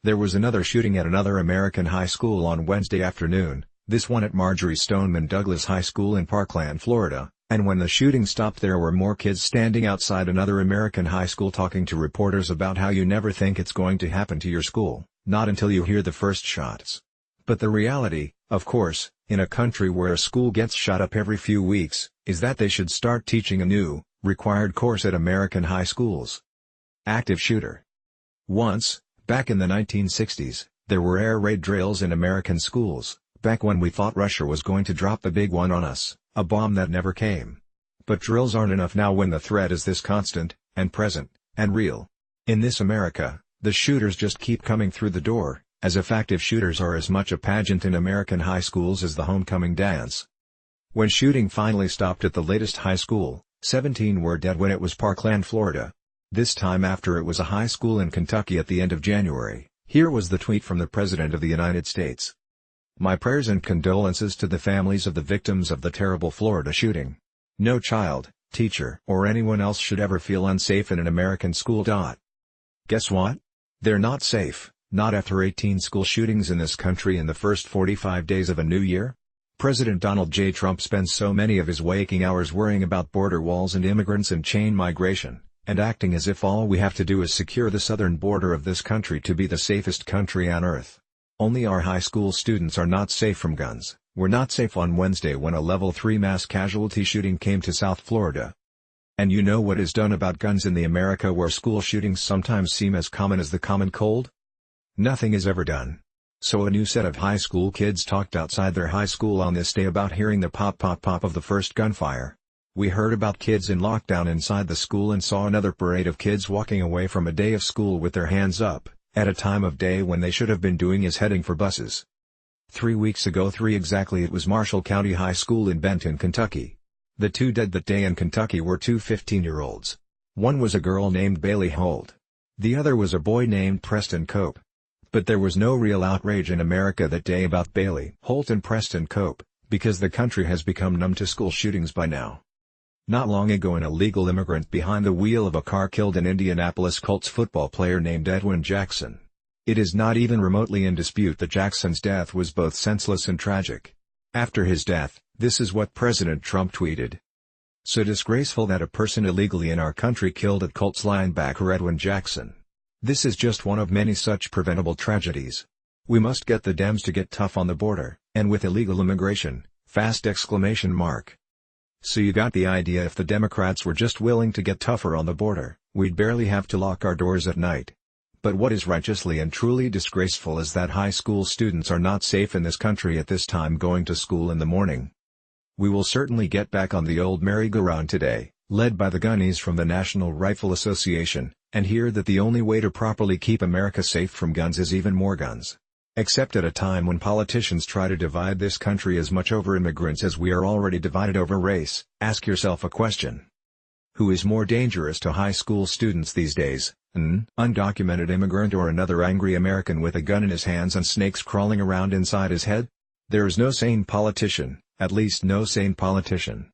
There was another shooting at another American high school on Wednesday afternoon, this one at Marjory Stoneman Douglas High School in Parkland, Florida, and when the shooting stopped there were more kids standing outside another American high school talking to reporters about how you never think it's going to happen to your school, not until you hear the first shots. But the reality, of course, in a country where a school gets shot up every few weeks, is that they should start teaching a new, required course at American high schools. Active shooter. Once, back in the 1960s, there were air raid drills in American schools, back when we thought Russia was going to drop the big one on us, a bomb that never came. But drills aren't enough now when the threat is this constant, and present, and real. In this America, the shooters just keep coming through the door, as if active shooters are as much a pageant in American high schools as the homecoming dance. When shooting finally stopped at the latest high school, 17 were dead when it was Parkland, Florida. This time after it was a high school in Kentucky at the end of January. Here was the tweet from the President of the United States. My prayers and condolences to the families of the victims of the terrible Florida shooting. No child, teacher, or anyone else should ever feel unsafe in an American school. Guess what? They're not safe, not after 18 school shootings in this country in the first 45 days of a new year. President Donald J. Trump spends so many of his waking hours worrying about border walls and immigrants and chain migration, and acting as if all we have to do is secure the southern border of this country to be the safest country on earth. Only our high school students are not safe from guns. Were not safe on Wednesday when a level 3 mass casualty shooting came to South Florida. And you know what is done about guns in the America where school shootings sometimes seem as common as the common cold? Nothing is ever done. So a new set of high school kids talked outside their high school on this day about hearing the pop pop pop of the first gunfire. We heard about kids in lockdown inside the school and saw another parade of kids walking away from a day of school with their hands up, at a time of day when they should have been doing is heading for buses. 3 weeks ago exactly it was Marshall County High School in Benton, Kentucky. The two dead that day in Kentucky were two 15-year-olds. One was a girl named Bailey Holt. The other was a boy named Preston Cope. But there was no real outrage in America that day about Bailey Holt and Preston Cope, because the country has become numb to school shootings by now. Not long ago an illegal immigrant behind the wheel of a car killed an Indianapolis Colts football player named Edwin Jackson. It is not even remotely in dispute that Jackson's death was both senseless and tragic. After his death, this is what President Trump tweeted. So disgraceful that a person illegally in our country killed at Colts linebacker Edwin Jackson. This is just one of many such preventable tragedies. We must get the Dems to get tough on the border, and with illegal immigration, fast! So you got the idea. If the Democrats were just willing to get tougher on the border, we'd barely have to lock our doors at night. But what is righteously and truly disgraceful is that high school students are not safe in this country at this time going to school in the morning. We will certainly get back on the old merry-go-round today, led by the gunnies from the National Rifle Association, and hear that the only way to properly keep America safe from guns is even more guns. Except at a time when politicians try to divide this country as much over immigrants as we are already divided over race, ask yourself a question. Who is more dangerous to high school students these days, an undocumented immigrant or another angry American with a gun in his hands and snakes crawling around inside his head? There is no sane politician, at least no sane politician,